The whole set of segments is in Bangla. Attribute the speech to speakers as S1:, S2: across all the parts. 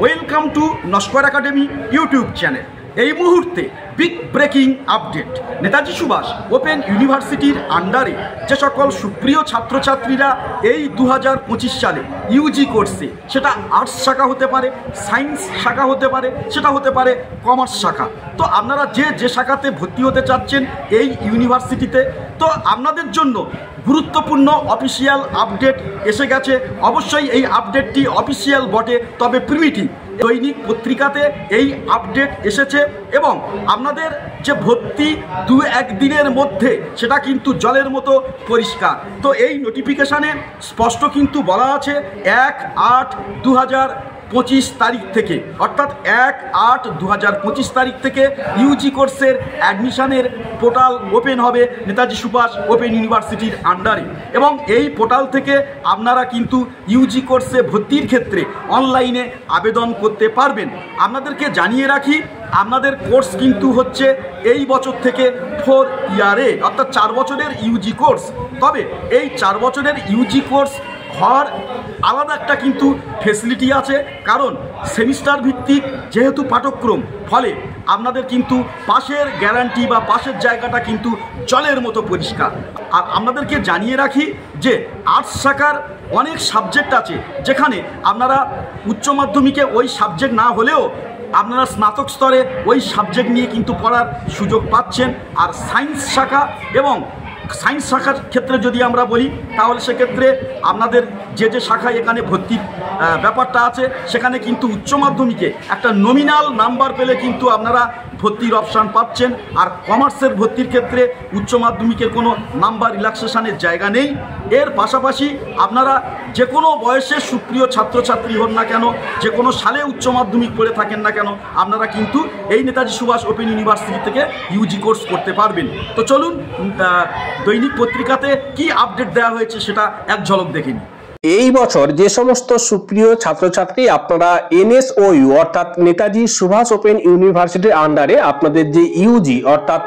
S1: Welcome to Naskar Academy YouTube channel. এই মুহূর্তে big breaking update. Netaji Subhash open ইউনিভার্সিটির আন্ডারে যে সকল সুপ্রিয় ছাত্রছাত্রীরা এই 2025 সালে ইউজি কোর্সে, সেটা আর্টস শাখা হতে পারে, সায়েন্স শাখা হতে পারে, সেটা হতে পারে কমার্স শাখা, তো আপনারা যে শাখাতে ভর্তি হতে চাচ্ছেন এই ইউনিভার্সিটিতে, তো আপনাদের জন্য গুরুত্বপূর্ণ অফিসিয়াল আপডেট এসে গেছে। অবশ্যই এই আপডেটটি অফিসিয়াল বটে, তবে প্রিমিটিভ। দৈনিক পত্রিকাতে এই আপডেট এসেছে এবং আপনাদের যে ভর্তি 2-1 দিনের মধ্যে সেটা কিন্তু জলের মতো পরিষ্কার। তো এই নোটিফিকেশানে স্পষ্ট কিন্তু বলা আছে 1/8/2025 তারিখ থেকে, অর্থাৎ 1/8/2025 তারিখ থেকে ইউজি কোর্সের অ্যাডমিশনের পোর্টাল ওপেন হবে নেতাজি সুভাষ ওপেন ইউনিভার্সিটির আন্ডারে, এবং এই পোর্টাল থেকে আপনারা কিন্তু ইউজি কোর্সে ভর্তির ক্ষেত্রে অনলাইনে আবেদন করতে পারবেন। আপনাদেরকে জানিয়ে রাখি, আপনাদের কোর্স কিন্তু হচ্ছে এই বছর থেকে 4 ইয়ারে, অর্থাৎ 4 বছরের ইউজি কোর্স। তবে এই 4 বছরের ইউজি কোর্স হওয়ার আলাদা একটা কিন্তু ফেসিলিটি আছে, কারণ সেমিস্টার ভিত্তিক যেহেতু পাঠ্যক্রম, ফলে আপনাদের কিন্তু পাশের গ্যারান্টি বা পাশের জায়গাটা কিন্তু জলের মতো পরিষ্কার। আর আপনাদেরকে জানিয়ে রাখি যে আর্টস শাখার অনেক সাবজেক্ট আছে, যেখানে আপনারা উচ্চ মাধ্যমিকে ওই সাবজেক্ট না হলেও আপনারা স্নাতক স্তরে ওই সাবজেক্ট নিয়ে কিন্তু পড়ার সুযোগ পাচ্ছেন। আর সায়েন্স শাখা এবং সায়েন্স শাখার ক্ষেত্রে যদি আমরা বলি, তাহলে সেক্ষেত্রে আপনাদের যে শাখায় এখানে ভর্তির ব্যাপারটা আছে, সেখানে কিন্তু উচ্চ মাধ্যমিকে একটা নমিনাল নাম্বার পেলে কিন্তু আপনারা ভর্তির অপশান পাচ্ছেন। আর কমার্সের ভর্তির ক্ষেত্রে উচ্চ মাধ্যমিকের কোনো নাম্বার রিল্যাক্সেশনের জায়গা নেই। এর পাশাপাশি আপনারা যে কোনো বয়সের সুপ্রিয় ছাত্রছাত্রী হন না কেন, যে কোনো সালে উচ্চ মাধ্যমিক পড়ে থাকেন না কেন, আপনারা কিন্তু এই নেতাজি সুভাষ ওপেন ইউনিভার্সিটি থেকে ইউজি কোর্স করতে পারবেন। তো চলুন দৈনিক পত্রিকাতে কি আপডেট দেওয়া হয়েছে সেটা এক ঝলক দেখে নিই।
S2: এই বছর যে সমস্ত সুপ্রিয় ছাত্রছাত্রী আপনারা এনএসওইউ অর্থাৎ নেতাজি সুভাষ ওপেন ইউনিভার্সিটির আন্ডারে আপনাদের যে ইউজি অর্থাৎ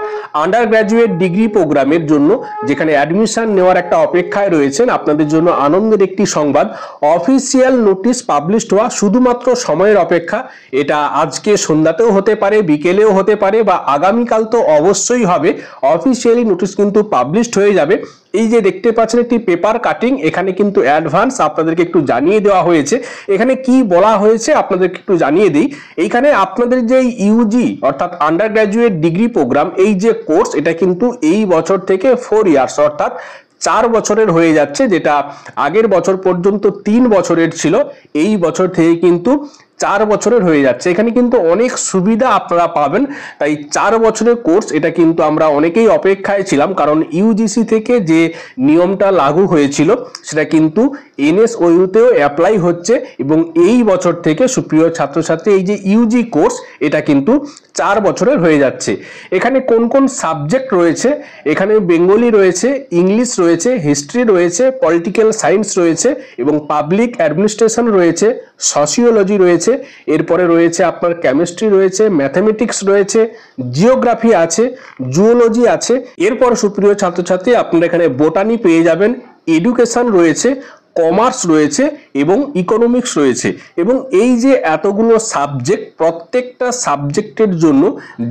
S2: আন্ডার গ্র্যাজুয়েট ডিগ্রি প্রোগ্রামের জন্য যেখানে অ্যাডমিশন নেওয়ার একটা অপেক্ষায় রয়েছেন, আপনাদের জন্য আনন্দের একটি সংবাদ। অফিসিয়াল নোটিশ পাবলিশড হওয়া শুধুমাত্র সময়ের অপেক্ষা। এটা আজকে সন্ধ্যাতেও হতে পারে, বিকেলেও হতে পারে, বা আগামীকাল তো অবশ্যই হবে। অফিসিয়ালি নোটিশ কিন্তু পাবলিশড হয়ে যাবে। এই যে দেখতে পাচ্ছেন একটি পেপার কাটিং, এখানে কিন্তু অ্যাডভান্স আপনাদেরকে একটু জানিয়ে দেওয়া হয়েছে। এখানে কি বলা হয়েছে আপনাদেরকে একটু জানিয়ে দিই। এইখানে আপনাদের যে ইউজি অর্থাৎ আন্ডার গ্র্যাজুয়েট ডিগ্রি প্রোগ্রাম, এই যে কোর্স, এটা কিন্তু এই বছর থেকে 4 ইয়ার্স অর্থাৎ 4 বছরের হয়ে যাচ্ছে, যেটা আগের বছর পর্যন্ত 3 বছরের ছিল। এই বছর থেকে কিন্তু 4 বছরের হয়ে যাচ্ছে। এখানে কিন্তু অনেক সুবিধা আপনারা পাবেন। তাই 4 বছরের কোর্স, এটা কিন্তু আমরা অনেকেই অপেক্ষায় ছিলাম, কারণ ইউজিসি থেকে যে নিয়মটা লাগু হয়েছিল সেটা কিন্তু এনএসওইউতেও অ্যাপ্লাই হচ্ছে, এবং এই বছর থেকে সুপ্রিয় ছাত্রছাত্রী এই যে ইউজি কোর্স, এটা কিন্তু 4 বছরের হয়ে যাচ্ছে। এখানে কোন কোন সাবজেক্ট রয়েছে? এখানে বেঙ্গলি রয়েছে, ইংলিশ রয়েছে, হিস্ট্রি রয়েছে, পলিটিক্যাল সায়েন্স রয়েছে, এবং পাবলিক অ্যাডমিনিস্ট্রেশন রয়েছে, সোশিওলজি রয়েছে, এরপরে রয়েছে আপনার কেমিস্ট্রি রয়েছে, ম্যাথামেটিক্স রয়েছে, জিওগ্রাফি আছে, জুওলজি আছে। এরপর সুপ্রিয় ছাত্রছাত্রী আপনারা এখানে বোটানি পেয়ে যাবেন, এডুকেশন রয়েছে, কমার্স রয়েছে এবং ইকোনমিক্স রয়েছে। এবং এই যে এতগুলো সাবজেক্ট, প্রত্যেকটা সাবজেক্টের জন্য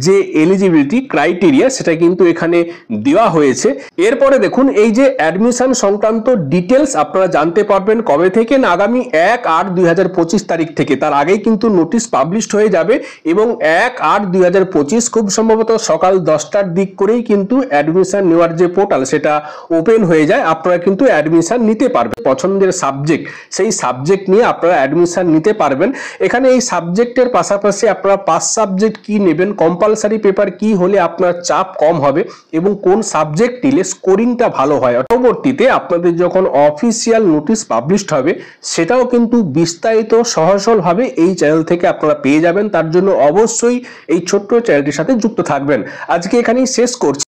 S2: যে এলিজিবিলিটি ক্রাইটেরিয়া সেটা কিন্তু এখানে দেওয়া হয়েছে। এরপরে দেখুন, এই যে অ্যাডমিশন সংক্রান্ত ডিটেলস আপনারা জানতে পারবেন কবে থেকে না, আগামী 1/8/2025 তারিখ থেকে। তার আগেই কিন্তু নোটিশ পাবলিশড হয়ে যাবে, এবং 1/8/2025 খুব সম্ভবত সকাল 10টার দিক করেই কিন্তু অ্যাডমিশন নেওয়ার যে পোর্টাল সেটা ওপেন হয়ে যায়। আপনারা কিন্তু অ্যাডমিশন নিতে পারবেন। পছন্দের সাবজেক্ট, সেই সাবজেক্ট নিয়ে আপনারা অ্যাডমিশন নিতে পারবেন। এখানে এই সাবজেক্টের পাশাপাশি আপনারা 5 সাবজেক্ট কি নেবেন, কম্পালসারি পেপার কি হলে আপনার চাপ কম হবে, এবং কোন সাবজেক্ট নিলে স্কোরিংটা ভালো হয়। পরবর্তীতে আপনাদের যখন অফিসিয়াল নোটিশ পাবলিশড হবে, সেটাও কিন্তু বিস্তারিত সহজভাবে এই চ্যানেল থেকে আপনারা পেয়ে যাবেন। তার জন্য অবশ্যই এই ছোট্ট চ্যানেলটির সাথে যুক্ত থাকবেন। আজকে এখানেই শেষ করছি।